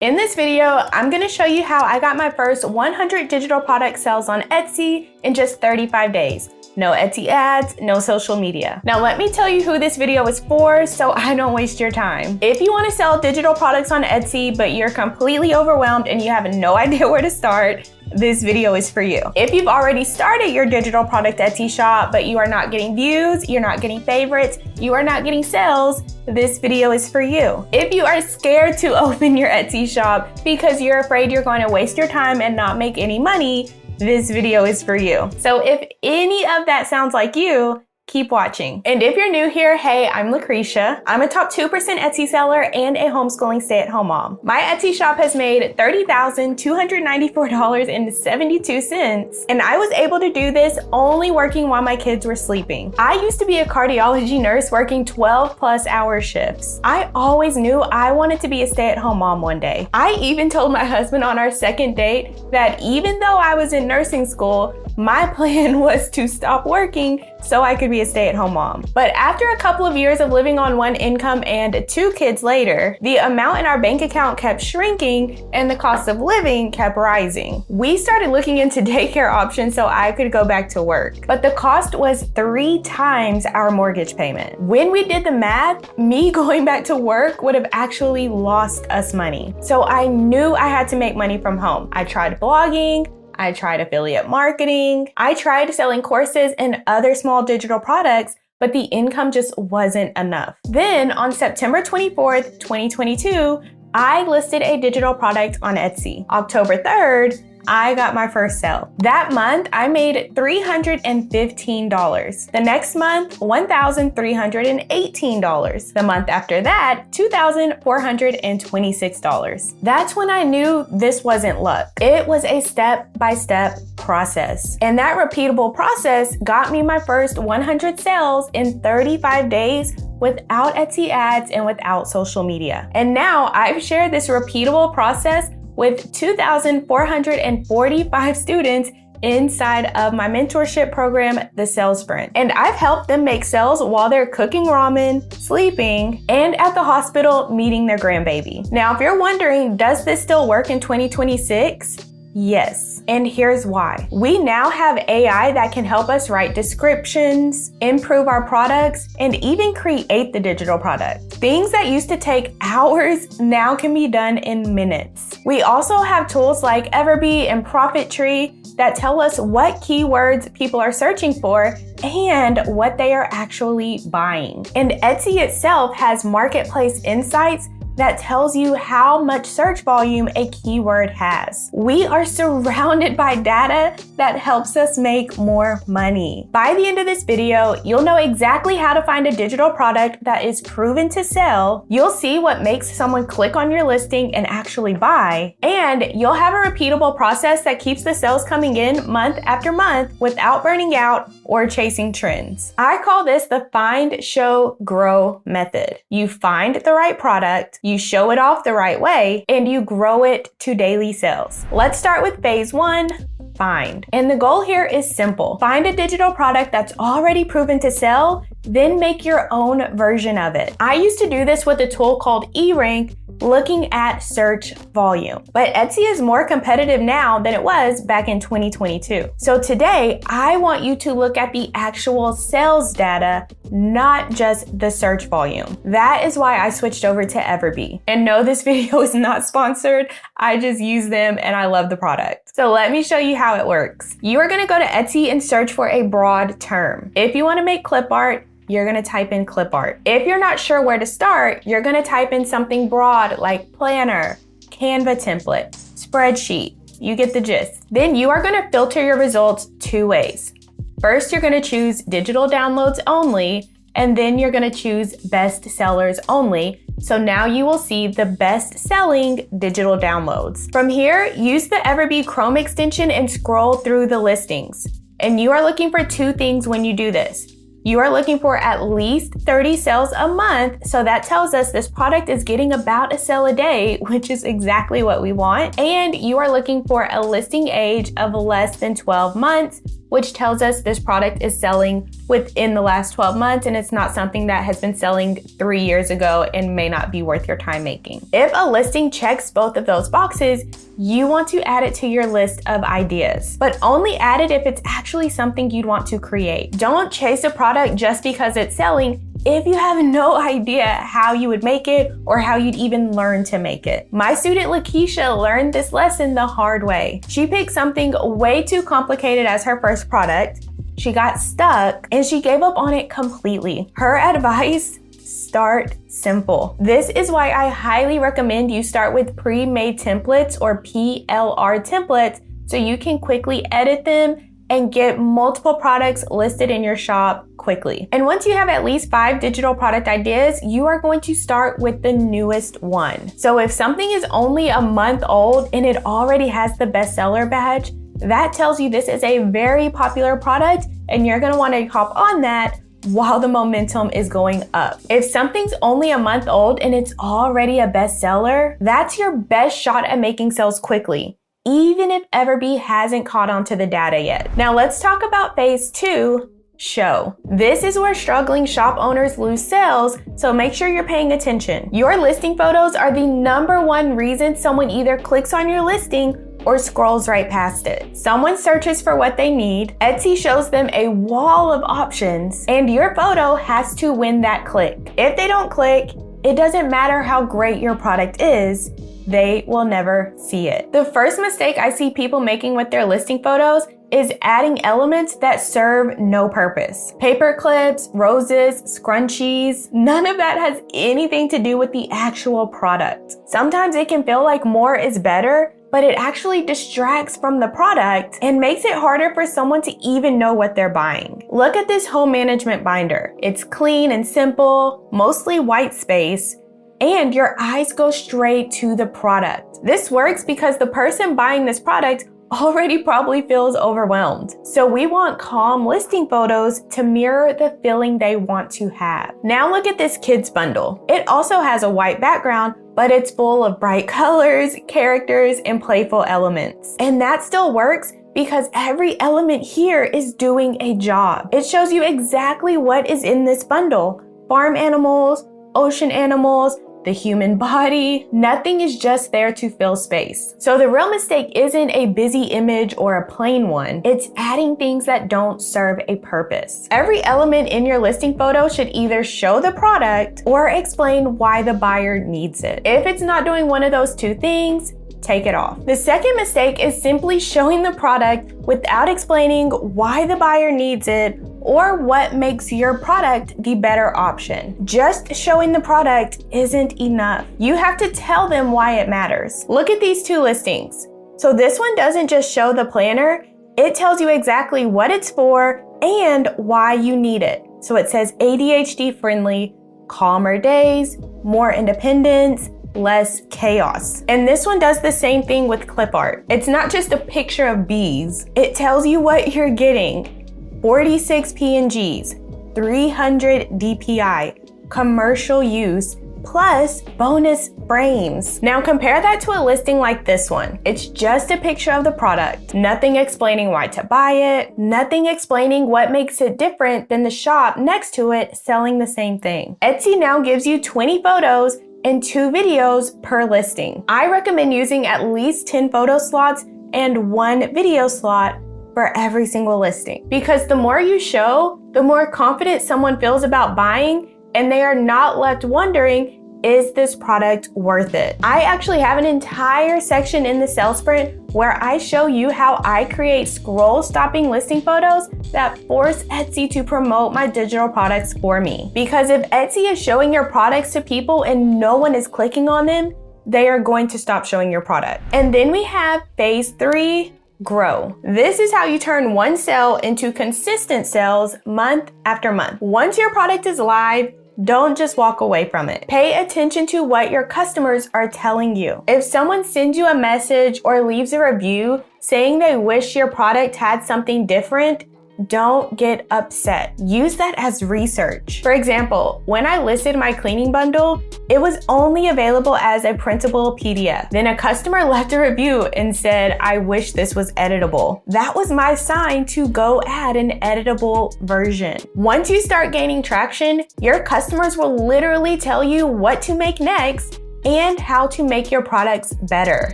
In this video, I'm going to show you how I got my first 100 digital product sales on Etsy in just 35 days. No Etsy ads, no social media. Now let me tell you who this video is for so I don't waste your time. If you want to sell digital products on Etsy, but you're completely overwhelmed and you have no idea where to start, this video is for you. If you've already started your digital product Etsy shop, but you are not getting views, you're not getting favorites, you are not getting sales, this video is for you. If you are scared to open your Etsy shop because you're afraid you're going to waste your time and not make any money, this video is for you. So if any of that sounds like you, keep watching. And if you're new here, hey, I'm Lucretia. I'm a top 2% Etsy seller and a homeschooling stay-at-home mom. My Etsy shop has made $30,294.72, and I was able to do this only working while my kids were sleeping. I used to be a cardiology nurse working 12+ hour shifts. I always knew I wanted to be a stay-at-home mom one day. I even told my husband on our second date that even though I was in nursing school, my plan was to stop working so I could be a stay-at-home mom. But after a couple of years of living on one income and 2 kids later, the amount in our bank account kept shrinking and the cost of living kept rising. We started looking into daycare options so I could go back to work, but the cost was 3 times our mortgage payment. When we did the math, me going back to work would have actually lost us money. So I knew I had to make money from home. I tried blogging, I tried affiliate marketing, I tried selling courses and other small digital products, but the income just wasn't enough. Then on September 24th, 2022, I listed a digital product on Etsy. October 3rd, I got my first sale. That month, I made $315. The next month, $1,318. The month after that, $2,426. That's when I knew this wasn't luck. It was a step-by-step process. And that repeatable process got me my first 100 sales in 35 days without Etsy ads and without social media. And now I've shared this repeatable process with 2,445 students inside of my mentorship program, The Sales Sprint. And I've helped them make sales while they're cooking ramen, sleeping, and at the hospital meeting their grandbaby. Now, if you're wondering, does this still work in 2026? Yes, and here's why. We now have AI that can help us write descriptions, improve our products, and even create the digital product. Things that used to take hours now can be done in minutes. We also have tools like Everbee and ProfitTree that tell us what keywords people are searching for and what they are actually buying. And Etsy itself has marketplace insights that tells you how much search volume a keyword has. We are surrounded by data that helps us make more money. By the end of this video, you'll know exactly how to find a digital product that is proven to sell. You'll see what makes someone click on your listing and actually buy, and you'll have a repeatable process that keeps the sales coming in month after month without burning out or chasing trends. I call this the find, show, grow method. You find the right product, you show it off the right way, and you grow it to daily sales. Let's start with phase 1, find. And the goal here is simple. Find a digital product that's already proven to sell, then make your own version of it. I used to do this with a tool called eRank, looking at search volume. But Etsy is more competitive now than it was back in 2022. So today, I want you to look at the actual sales data, not just the search volume. That is why I switched over to Everbee. And no, this video is not sponsored. I just use them and I love the product. So let me show you how it works. You are gonna go to Etsy and search for a broad term. If you wanna make clip art, you're gonna type in clip art. If you're not sure where to start, you're gonna type in something broad like planner, Canva template, spreadsheet. You get the gist. Then you are gonna filter your results 2 ways. First, you're gonna choose digital downloads only, and then you're gonna choose best sellers only. So now you will see the best selling digital downloads. From here, use the Everbee Chrome extension and scroll through the listings. And you are looking for 2 things when you do this. You are looking for at least 30 sales a month, so that tells us this product is getting about a sale a day, which is exactly what we want. And you are looking for a listing age of less than 12 months, which tells us this product is selling within the last 12 months and it's not something that has been selling 3 years ago and may not be worth your time making. If a listing checks both of those boxes, you want to add it to your list of ideas, but only add it if it's actually something you'd want to create. Don't chase a product just because it's selling if you have no idea how you would make it or how you'd even learn to make it. My student Lakeisha learned this lesson the hard way. She picked something way too complicated as her first product. She got stuck and she gave up on it completely. Her advice: start simple. This is why I highly recommend you start with pre-made templates or PLR templates so you can quickly edit them and get multiple products listed in your shop quickly. And once you have at least 5 digital product ideas, you are going to start with the newest one. So if something is only a month old and it already has the bestseller badge, that tells you this is a very popular product and you're gonna wanna hop on that while the momentum is going up. If something's only a month old and it's already a bestseller, that's your best shot at making sales quickly, even if Everbee hasn't caught on to the data yet. Now let's talk about phase 2, show. This is where struggling shop owners lose sales, so make sure you're paying attention. Your listing photos are the #1 reason someone either clicks on your listing or scrolls right past it. Someone searches for what they need, Etsy shows them a wall of options, and your photo has to win that click. If they don't click, it doesn't matter how great your product is, they will never see it. The first mistake I see people making with their listing photos is adding elements that serve no purpose. Paper clips, roses, scrunchies, none of that has anything to do with the actual product. Sometimes it can feel like more is better, but it actually distracts from the product and makes it harder for someone to even know what they're buying. Look at this home management binder. It's clean and simple, mostly white space, and your eyes go straight to the product. This works because the person buying this product already probably feels overwhelmed. So we want calm listing photos to mirror the feeling they want to have. Now look at this kids bundle. It also has a white background, but it's full of bright colors, characters, and playful elements. And that still works because every element here is doing a job. It shows you exactly what is in this bundle: farm animals, ocean animals, the human body. Nothing is just there to fill space. So the real mistake isn't a busy image or a plain one. It's adding things that don't serve a purpose. Every element in your listing photo should either show the product or explain why the buyer needs it. If it's not doing one of those two things, take it off. The second mistake is simply showing the product without explaining why the buyer needs it or what makes your product the better option. Just showing the product isn't enough. You have to tell them why it matters. Look at these 2 listings. So this one doesn't just show the planner, it tells you exactly what it's for and why you need it. So it says ADHD friendly, calmer days, more independence, less chaos. And this one does the same thing with clip art. It's not just a picture of bees. It tells you what you're getting. 46 PNGs, 300 DPI, commercial use, plus bonus frames. Now compare that to a listing like this one. It's just a picture of the product, nothing explaining why to buy it, nothing explaining what makes it different than the shop next to it selling the same thing. Etsy now gives you 20 photos and 2 videos per listing. I recommend using at least 10 photo slots and 1 video slot for every single listing, because the more you show, the more confident someone feels about buying, and they are not left wondering, is this product worth it? I actually have an entire section in the Sales Sprint where I show you how I create scroll-stopping listing photos that force Etsy to promote my digital products for me. Because if Etsy is showing your products to people and no one is clicking on them, they are going to stop showing your product. And then we have phase 3, grow. This is how you turn one sale into consistent sales month after month. Once your product is live, don't just walk away from it. Pay attention to what your customers are telling you. If someone sends you a message or leaves a review saying they wish your product had something different, don't get upset. Use that as research. For example, when I listed my cleaning bundle, it was only available as a printable PDF. Then a customer left a review and said, "I wish this was editable." That was my sign to go add an editable version. Once you start gaining traction, your customers will literally tell you what to make next and how to make your products better.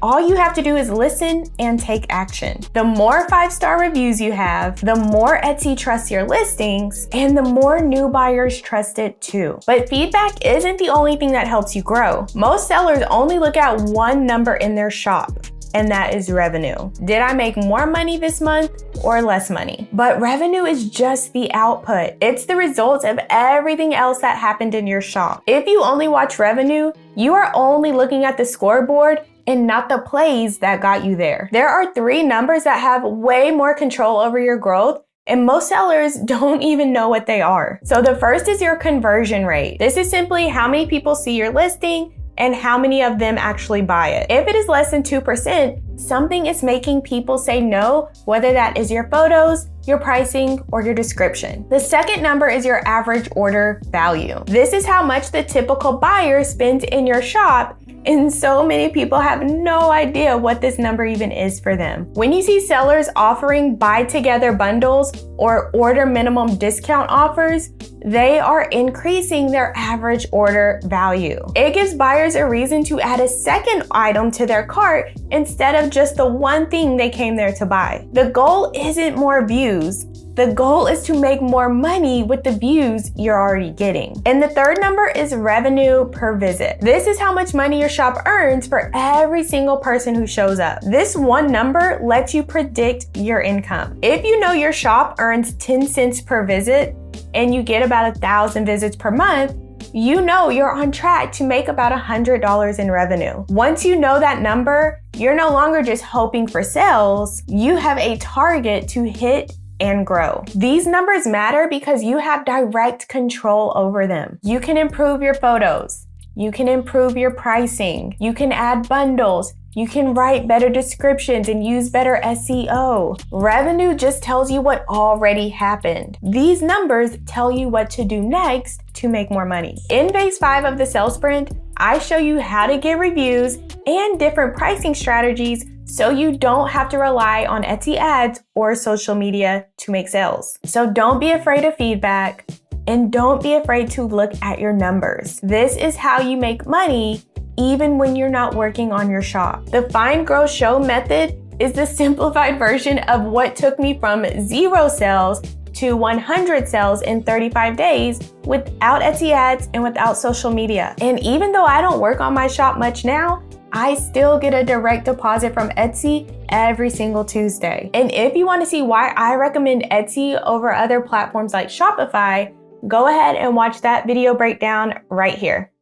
All you have to do is listen and take action. The more 5-star reviews you have, the more Etsy trusts your listings, and the more new buyers trust it too. But feedback isn't the only thing that helps you grow. Most sellers only look at one number in their shop, and that is revenue. Did I make more money this month or less money? But revenue is just the output. It's the results of everything else that happened in your shop. If you only watch revenue, you are only looking at the scoreboard and not the plays that got you there. There are 3 numbers that have way more control over your growth, and most sellers don't even know what they are. So the first is your conversion rate. This is simply how many people see your listing and how many of them actually buy it. If it is less than 2%, something is making people say no, whether that is your photos, your pricing, or your description. The second number is your average order value. This is how much the typical buyer spends in your shop, and so many people have no idea what this number even is for them. When you see sellers offering buy together bundles or order minimum discount offers, they are increasing their average order value. It gives buyers a reason to add a second item to their cart instead of just the one thing they came there to buy. The goal isn't more views. The goal is to make more money with the views you're already getting. And the third number is revenue per visit. This is how much money your shop earns for every single person who shows up. This one number lets you predict your income. If you know your shop earns 10 cents per visit and you get about 1,000 visits per month, you know you're on track to make about $100 in revenue. Once you know that number, you're no longer just hoping for sales. You have a target to hit and grow. These numbers matter because you have direct control over them. You can improve your photos. You can improve your pricing. You can add bundles. You can write better descriptions and use better SEO. Revenue just tells you what already happened. These numbers tell you what to do next to make more money. In phase 5 of the sales sprint, I show you how to get reviews and different pricing strategies so you don't have to rely on Etsy ads or social media to make sales. So don't be afraid of feedback and don't be afraid to look at your numbers. This is how you make money even when you're not working on your shop. The Find, Grow, Show method is the simplified version of what took me from 0 sales to 100 sales in 35 days without Etsy ads and without social media. And even though I don't work on my shop much now, I still get a direct deposit from Etsy every single Tuesday. And if you want to see why I recommend Etsy over other platforms like Shopify, go ahead and watch that video breakdown right here.